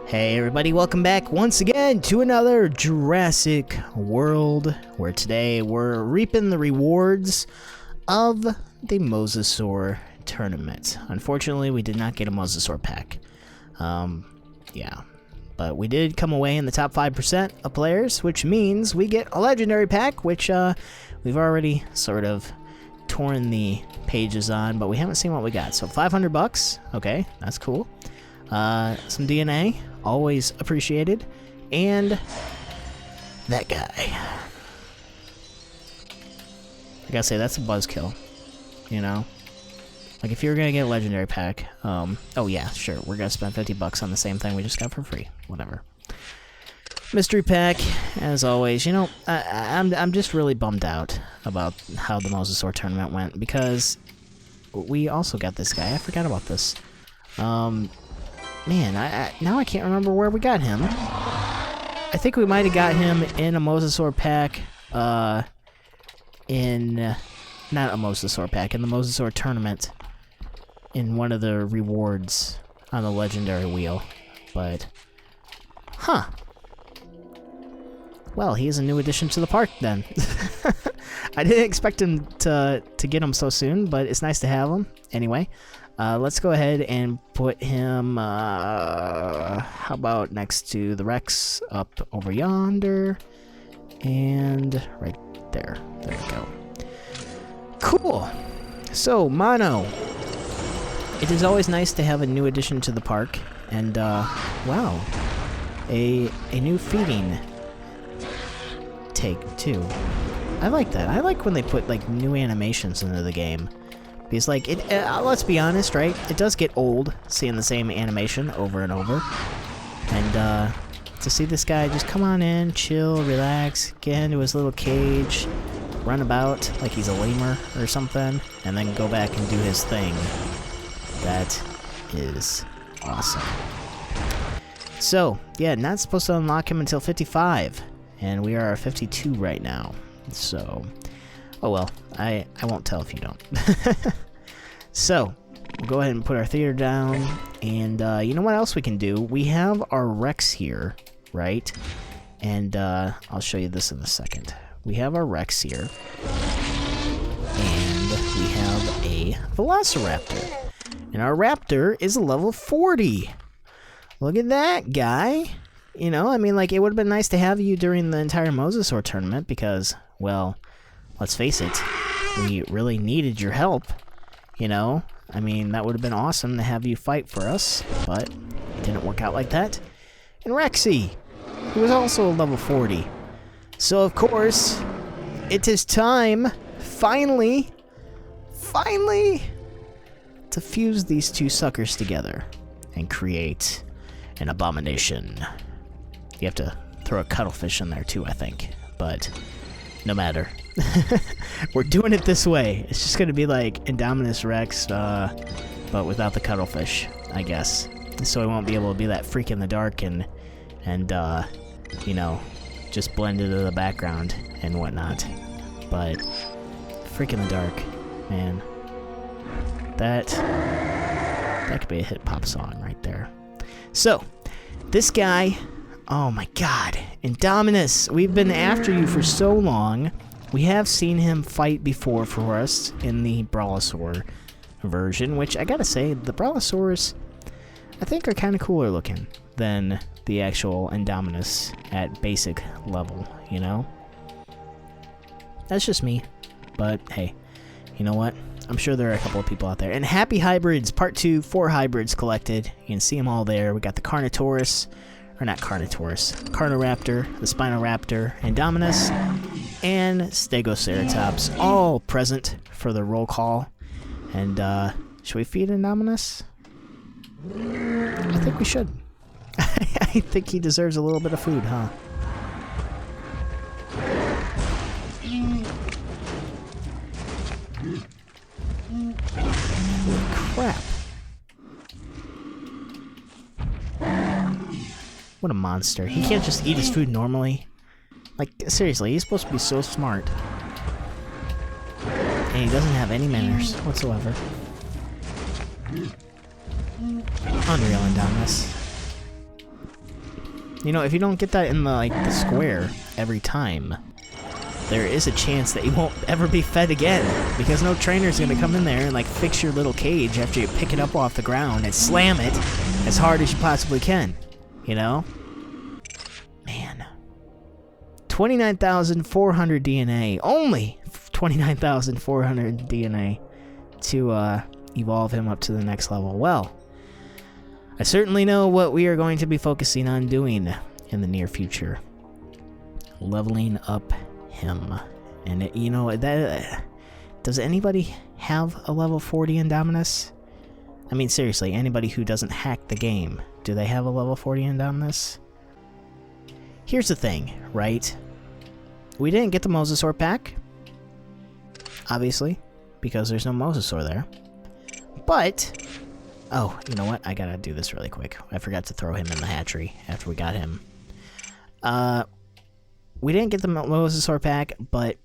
Hey everybody, welcome back once again to another Jurassic World, where today we're reaping the rewards of the Mosasaur tournament. Unfortunately, we did not get a Mosasaur pack. Yeah. But we did come away in the top 5% of players, which means we get a legendary pack, which we've already sort of torn the pages on, but we haven't seen what we got. So 500 bucks, okay, that's cool. Some DNA, always appreciated, and that guy. I gotta say, that's a buzzkill, you know? Like, if you're gonna get a legendary pack, oh yeah, sure, we're gonna spend 50 bucks on the same thing we just got for free, whatever. Mystery pack, as always. You know, I'm just really bummed out about how the Mosasaur tournament went, because we also got this guy. I forgot about this. Man, now I can't remember where we got him. I think we might have got him in a Mosasaur pack, not a Mosasaur pack, in the Mosasaur tournament, in one of the rewards on the legendary wheel, but, huh. Well, he is a new addition to the park, then. I didn't expect him to get him so soon, but it's nice to have him. Anyway, let's go ahead and put him, how about next to the Rex up over yonder, and right there. There we go. Cool. So, Mono. It is always nice to have a new addition to the park, and, wow. A new feeding take, too. I like that. I like when they put, like, new animations into the game. Because, like, let's be honest, right? It does get old seeing the same animation over and over. And, to see this guy just come on in, chill, relax, get into his little cage, run about like he's a lemur or something, and then go back and do his thing. That is awesome. So, yeah, not supposed to unlock him until 55. And we are at 52 right now. So, oh well, I won't tell if you don't. So, we'll go ahead and put our theater down, and you know what else we can do? We have our Rex here, right? And I'll show you this in a second. We have our Rex here, and we have a Velociraptor. And our Raptor is a level 40. Look at that, guy. You know, I mean, like, it would have been nice to have you during the entire Mosasaur tournament because, well, let's face it, we really needed your help, you know? I mean, that would have been awesome to have you fight for us, but it didn't work out like that. And Rexy, who was also a level 40. So, of course, it is time, finally, to fuse these two suckers together and create an abomination. You have to throw a cuttlefish in there too, I think, but no matter. We're doing it this way. It's just gonna be like Indominus Rex, but without the cuttlefish, I guess. So I won't be able to be that freak in the dark and you know, just blend into the background and whatnot. But freak in the dark, man. That could be a hit pop song right there. So, this guy, oh my god, Indominus, we've been after you for so long. We have seen him fight before for us in the Brawlosaur version, which I gotta say, the Brawlosaurs, I think, are kind of cooler looking than the actual Indominus at basic level, you know? That's just me, but hey, you know what? I'm sure there are a couple of people out there. And Happy Hybrids, Part 2, 4 hybrids collected. You can see them all there. We got the Carnotaurus, or not Carnotaurus, Carnoraptor, the Spinoraptor, Indominus, and Stegoceratops, all present for the roll call. And, should we feed Indominus? I think we should. I think he deserves a little bit of food, huh? Crap. What a monster. He can't just eat his food normally. Like, seriously, he's supposed to be so smart. And he doesn't have any manners whatsoever. Unreal Indominus. You know, if you don't get that in the, like, the square every time, there is a chance that you won't ever be fed again, because no trainer's gonna come in there and, like, fix your little cage after you pick it up off the ground and slam it as hard as you possibly can, you know? Man. 29,400 DNA. Only 29,400 DNA to evolve him up to the next level. Well, I certainly know what we are going to be focusing on doing in the near future. Leveling up him. And it, you know, that does anybody have a level 40 Indominus? I mean, seriously, anybody who doesn't hack the game, do they have a level 40 Indominus? Here's the thing, right? We didn't get the Mosasaur pack, obviously, because there's no Mosasaur there. But, oh, you know what? I gotta do this really quick. I forgot to throw him in the hatchery after we got him. We didn't get the Mosasaur pack, but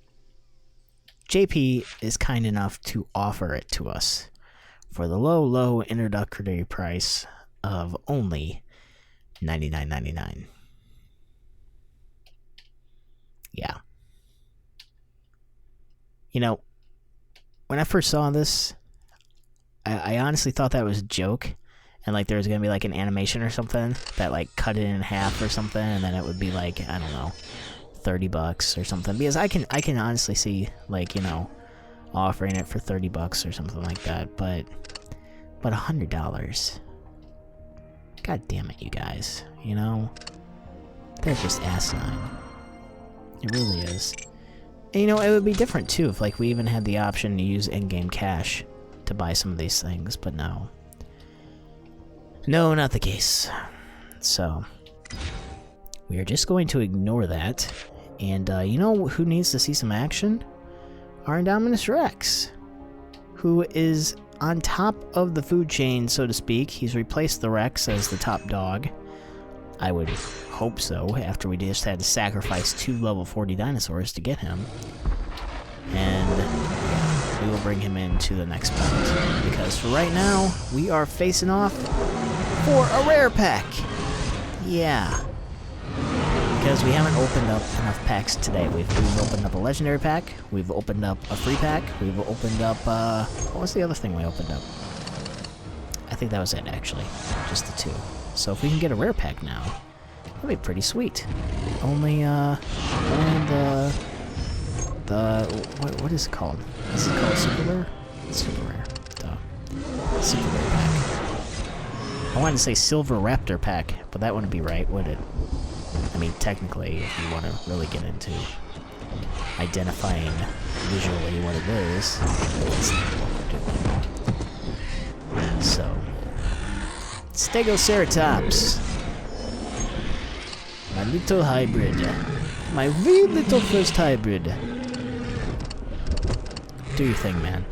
JP is kind enough to offer it to us for the low, low introductory price of only $99.99. Yeah. You know, when I first saw this, I honestly thought that was a joke, and like there was gonna be like an animation or something that like cut it in half or something, and then it would be like, I don't know, $30 or something. Because I can honestly see, like, you know, offering it for $30 or something like that, but $100. God damn it, you guys. You know, they're just asinine. It really is. And, you know, it would be different too if like we even had the option to use in-game cash to buy some of these things, but no. No, not the case. So, we are just going to ignore that. And, you know who needs to see some action? Our Indominus Rex, who is on top of the food chain, so to speak. He's replaced the Rex as the top dog. I would hope so, after we just had to sacrifice 2 level 40 dinosaurs to get him. And yeah, we will bring him into the next bout, because for right now, we are facing off for a rare pack. Yeah. Because we haven't opened up enough packs today. We've opened up a legendary pack, we've opened up a free pack, we've opened up, what was the other thing we opened up? I think that was it, actually. Just the 2. So if we can get a rare pack now, that'd be pretty sweet. Only what is it called? Is it called super rare? Super rare. Duh. Super rare pack. I wanted to say silver raptor pack, but that wouldn't be right, would it? I mean, technically, if you want to really get into identifying visually what it is, that's not what we're doing. So, Stegoceratops. My little hybrid. My wee little first hybrid. Do your thing, man.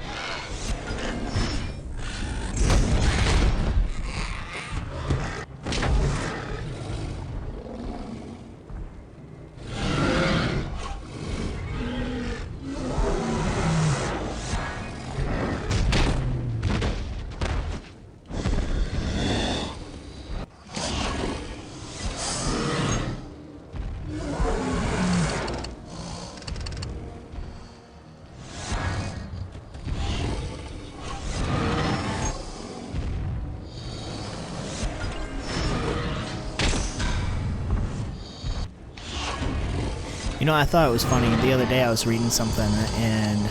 You know, I thought it was funny. The other day I was reading something, and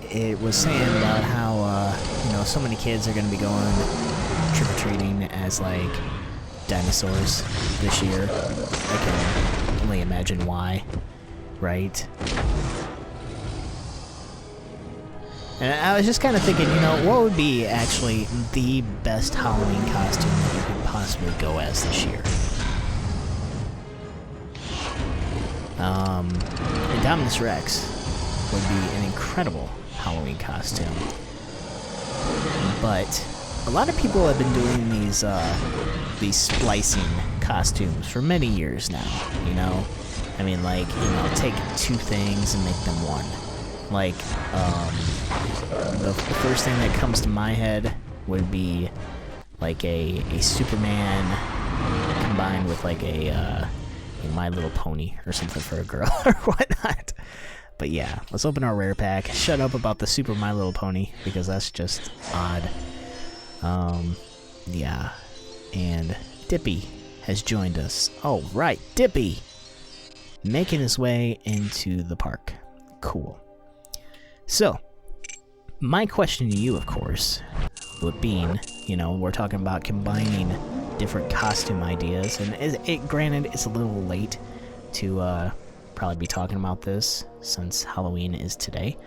it was saying about how, you know, so many kids are going to be going trick-or-treating as, like, dinosaurs this year. I can only imagine why, right? And I was just kind of thinking, you know, what would be actually the best Halloween costume that you could possibly go as this year? Indominus Rex would be an incredible Halloween costume. But a lot of people have been doing these splicing costumes for many years now, you know? I mean, like, you know, take 2 things and make them one. Like, the first thing that comes to my head would be, like, a Superman combined with like a My Little Pony or something for a girl or whatnot. But yeah, let's open our rare pack. Shut up about the Super My Little Pony, because that's just odd. Yeah. And Dippy has joined us. Oh, right, Dippy! Making his way into the park. Cool. So, my question to you, of course, would being, you know, we're talking about combining different costume ideas, and granted, it's a little late to probably be talking about this since Halloween is today.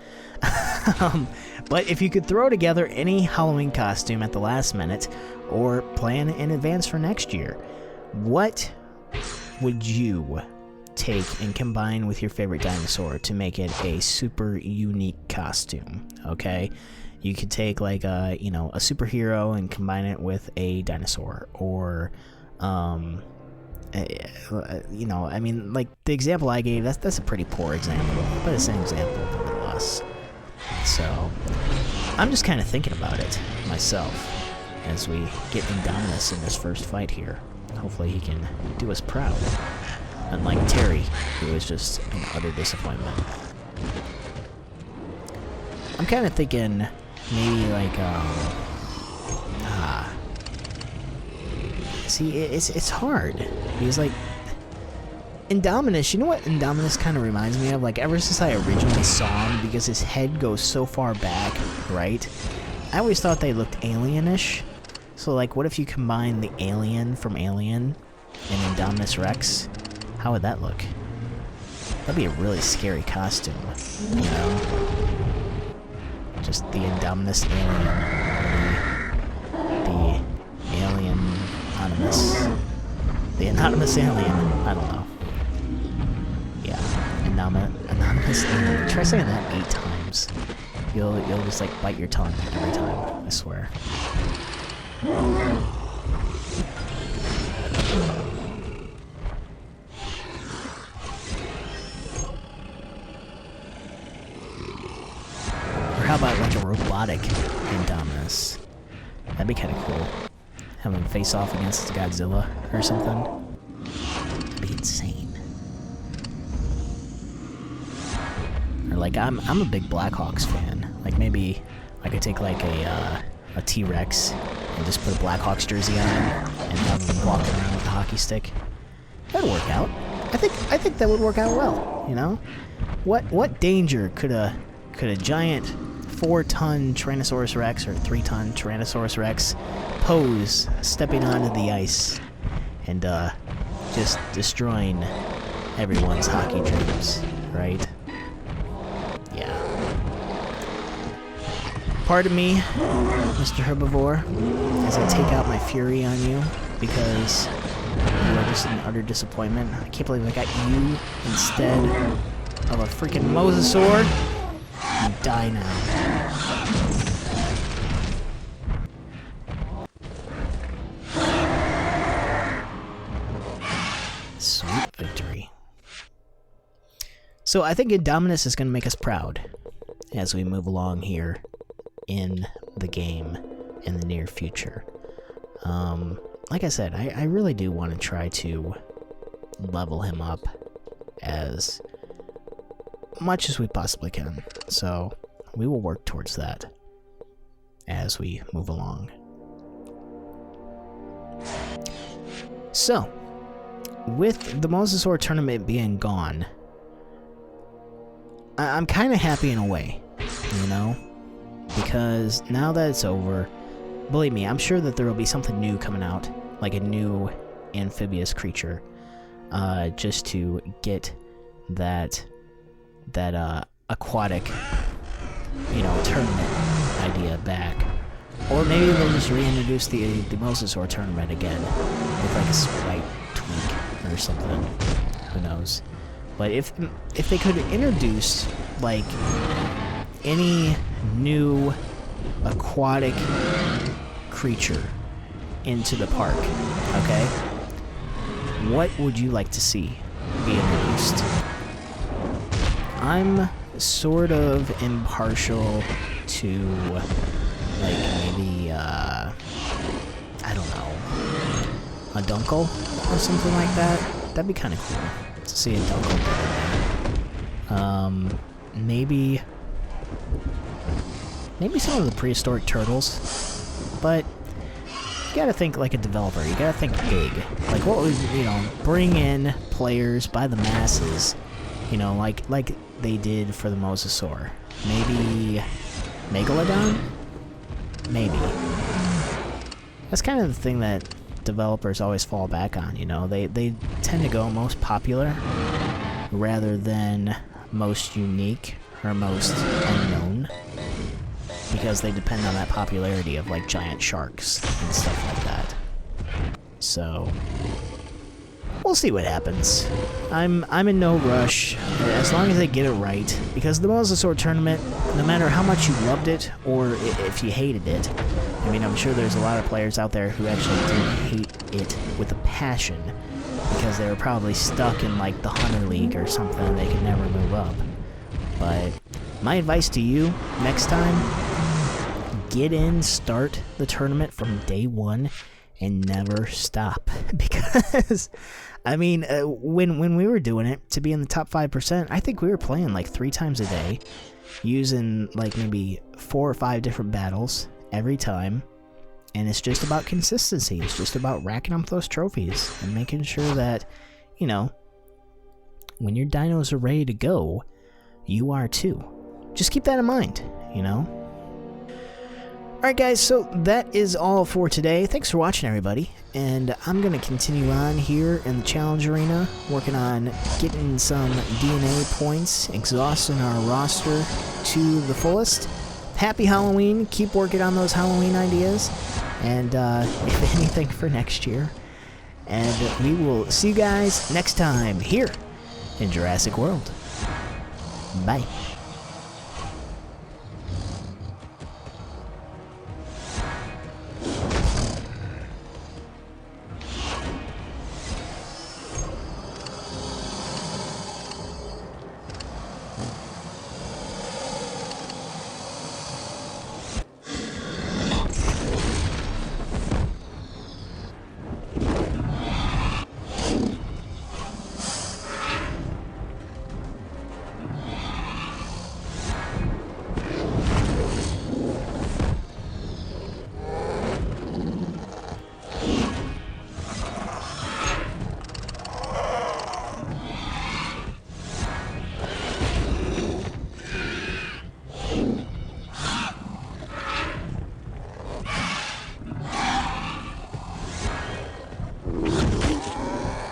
But if you could throw together any Halloween costume at the last minute or plan in advance for next year, what would you take and combine with your favorite dinosaur to make it a super unique costume? Okay, you could take like a, you know, a superhero and combine it with a dinosaur, or you know, I mean, like the example I gave, that's a pretty poor example, but it's an example nonetheless. So I'm just kind of thinking about it myself as we get Indominus in this first fight here. Hopefully he can do us proud, unlike Terry, who was just an utter disappointment. I'm kind of thinking maybe like see, it's hard because like Indominus, you know what Indominus kind of reminds me of? Like ever since I originally saw him, because his head goes so far back, right? I always thought they looked alienish. So like, what if you combine the alien from Alien and Indominus Rex? How would that look? That'd be a really scary costume, you know? Just the Indominus alien, the alien anonymous, the anonymous alien. I don't know. Yeah, anonymous alien. Try saying that 8 times. You'll just like bite your tongue every time. I swear. Or how about like a robotic Indominus? That'd be kind of cool. Have him face off against Godzilla or something. That'd be insane. Or like, I'm a big Blackhawks fan. Like maybe I could take like a T-Rex and just put a Blackhawks jersey on him and have him walking around with a hockey stick. That'd work out. I think that would work out well. You know, what danger could a giant 4-ton Tyrannosaurus Rex or 3-ton Tyrannosaurus Rex pose stepping onto the ice and just destroying everyone's hockey dreams, right? Yeah. Pardon me, Mr. Herbivore, as I take out my fury on you because you are just an utter disappointment. I can't believe I got you instead of a freaking Mosasaur. You die now. Sweet victory. So I think Indominus is going to make us proud as we move along here in the game in the near future. Like I said, I really do want to try to level him up as much as we possibly can. So we will work towards that as we move along. So, with the Mosasaur tournament being gone, I'm kind of happy in a way, you know? Because now that it's over, believe me, I'm sure that there will be something new coming out, like a new amphibious creature, just to get that aquatic, you know, tournament idea back. Or maybe they'll just reintroduce the Mosasaur tournament again with like a slight tweak or something. Who knows? But if they could introduce like any new aquatic creature into the park, okay? What would you like to see be introduced? I'm sort of impartial to, like, maybe, I don't know. a Dunkel or something like that. That'd be kind of cool to see a Dunkel. Maybe some of the prehistoric turtles, but you gotta think like a developer. You gotta think big. Like what would, you know, bring in players by the masses, you know, like they did for the Mosasaur. Maybe Megalodon? Maybe. That's kind of the thing that developers always fall back on, you know. They tend to go most popular rather than most unique or most unknown, because they depend on that popularity of like giant sharks and stuff like that. So we'll see what happens. I'm in no rush as long as they get it right, because the Mosasaur tournament, no matter how much you loved it or if you hated it, I mean, I'm sure there's a lot of players out there who actually did hate it with a passion, because they were probably stuck in like the Hunter League or something and they could never move up. But my advice to you next time, get in, start the tournament from day one and never stop. Because I mean, when we were doing it, to be in the top 5%, I think we were playing like 3 times a day, using like maybe 4 or 5 different battles every time. And it's just about consistency. It's just about racking up those trophies and making sure that, you know, when your dinos are ready to go, you are too. Just keep that in mind, you know? Alright guys, so that is all for today. Thanks for watching, everybody. And I'm going to continue on here in the challenge arena, working on getting some DNA points, exhausting our roster to the fullest. Happy Halloween. Keep working on those Halloween ideas. And if anything, for next year. And we will see you guys next time here in Jurassic World. Bye.